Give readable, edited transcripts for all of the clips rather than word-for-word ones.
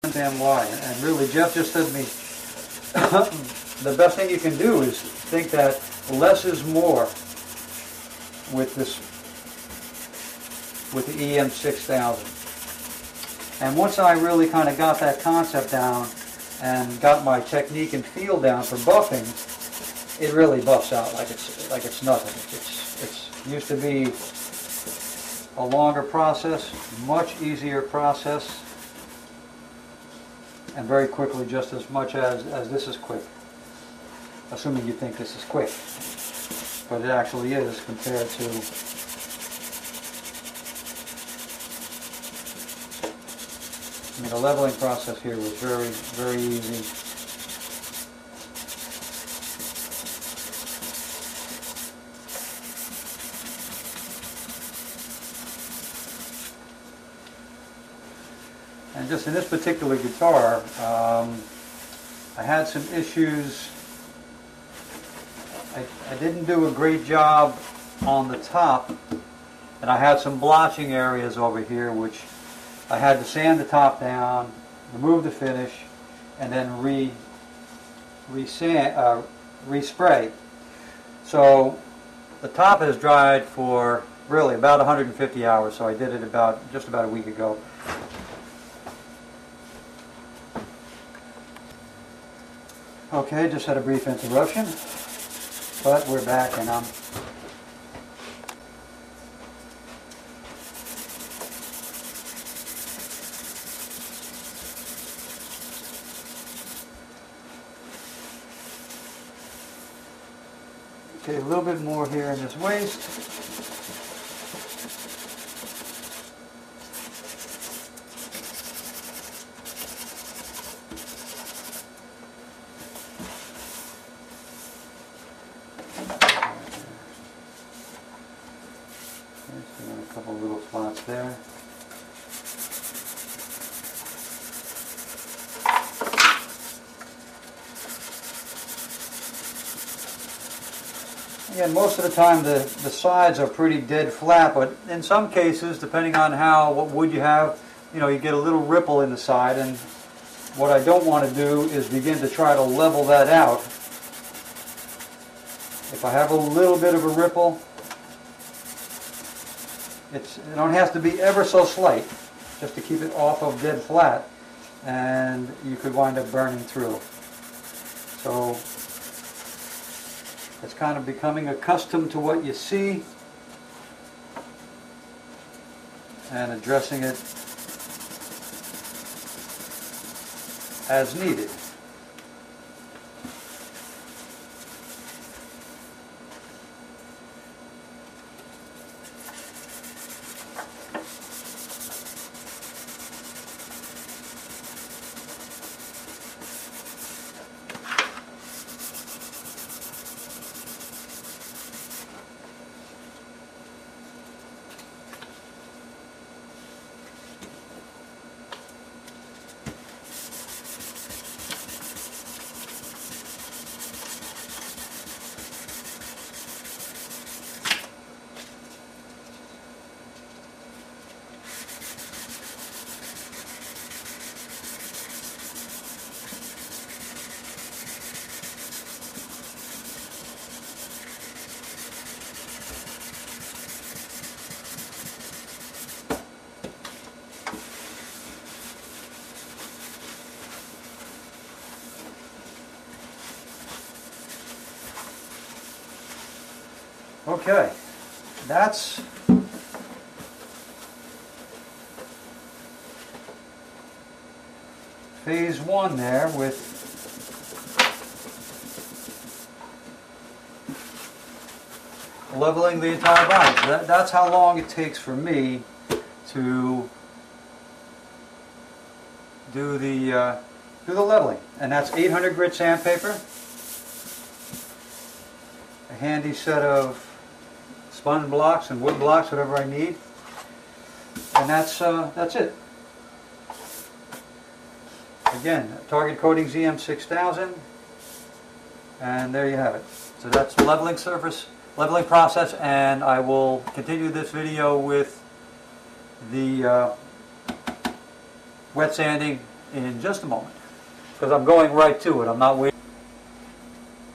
understand why. And really, Jeff just said to me, the best thing you can do is think that less is more with the EM6000. And once I really kind of got that concept down and got my technique and feel down for buffing, it really buffs out like it's nothing. It's used to be a longer process, much easier process, and very quickly, just as much as this is quick. Assuming you think this is quick, but it actually is compared to the leveling process here was very, very easy. And just in this particular guitar, I had some issues. I didn't do a great job on the top, and I had some blotching areas over here which I had to sand the top down, remove the finish, and then respray. So the top has dried for really about 150 hours, so I did it just about a week ago. Okay, just had a brief interruption, but we're back, and I'm okay, a little bit more here in this waist. A couple little spots there. Again, most of the time the sides are pretty dead flat, but in some cases, depending on what wood you have, you get a little ripple in the side, and what I don't want to do is begin to try to level that out. If I have a little bit of a ripple, it don't have to be ever so slight, just to keep it off of dead flat, and you could wind up burning through. So it's kind of becoming accustomed to what you see and addressing it as needed. Okay, that's phase one there with leveling the entire body. So that's how long it takes for me to do the leveling, and that's 800 grit sandpaper, a handy set of spun blocks and wood blocks, whatever I need, and that's it. Again, Target Coatings EM6000, and there you have it. So that's the leveling process, and I will continue this video with the wet sanding in just a moment, because I'm going right to it. I'm not waiting.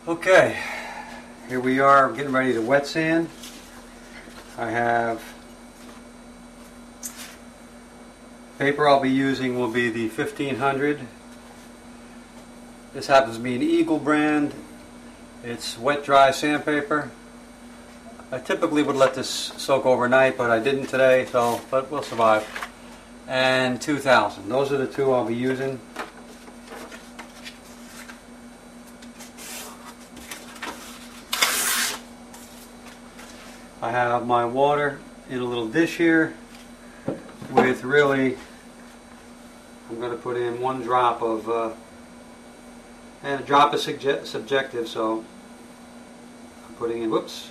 Okay, here we are getting ready to wet sand. I have paper I'll be using will be the 1500. This happens to be an Eagle brand. It's wet dry sandpaper. I typically would let this soak overnight, but I didn't today, but we'll survive. And 2000. Those are the two I'll be using. I have my water in a little dish here with really, I'm going to put in 1 drop of, and a drop is subjective, so I'm putting in, whoops,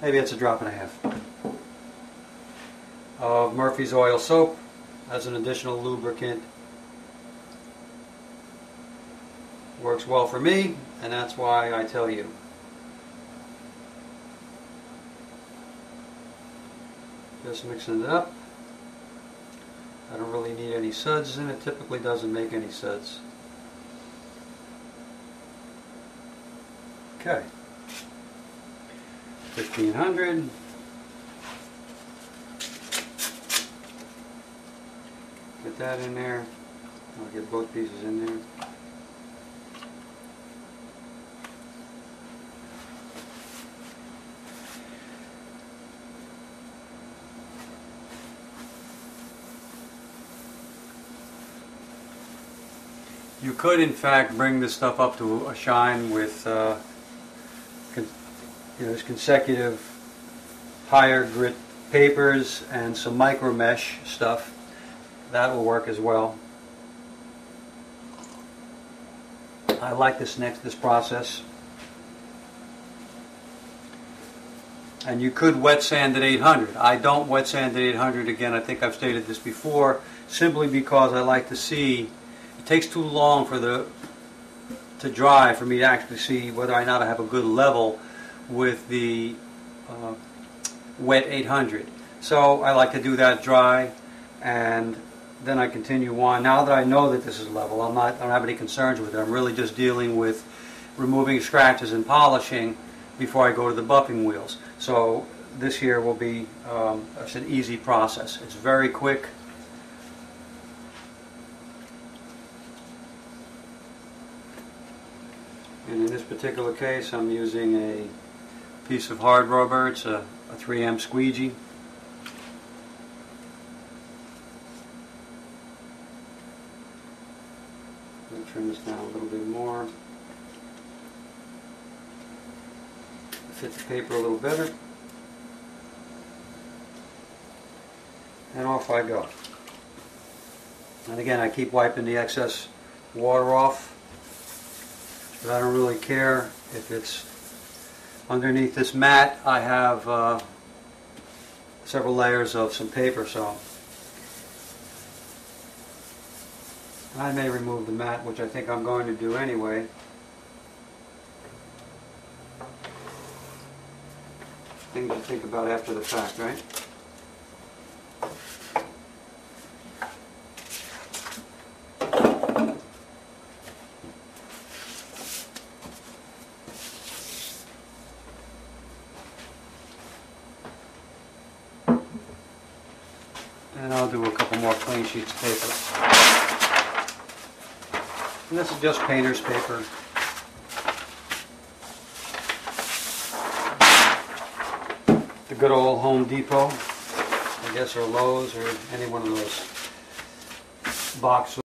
maybe it's a drop and a half of Murphy's oil soap as an additional lubricant. Works well for me, and that's why I tell you. Just mixing it up. I don't really need any suds, and it typically doesn't make any suds. Okay. 1500. Get that in there. I'll get both pieces in there. You could, in fact, bring this stuff up to a shine with consecutive higher grit papers and some micro mesh stuff. That will work as well. I like this process. And you could wet sand at 800. I don't wet sand at 800. Again, I think I've stated this before, simply because I like to see. It takes too long to dry for me to actually see whether or not I have a good level with the wet 800. So I like to do that dry, and then I continue on. Now that I know that this is level, I don't have any concerns with it. I'm really just dealing with removing scratches and polishing before I go to the buffing wheels. So this here will be it's an easy process. It's very quick. And in this particular case, I'm using a piece of hard rubber. It's a 3M squeegee. I'm going to trim this down a little bit more. Fit the paper a little better. And off I go. And again, I keep wiping the excess water off. But I don't really care if it's underneath this mat. I have several layers of some paper, so I may remove the mat, which I think I'm going to do anyway. Things to think about after the fact, right? And I'll do a couple more clean sheets of paper. And this is just painter's paper. The good old Home Depot, I guess, or Lowe's, or any one of those box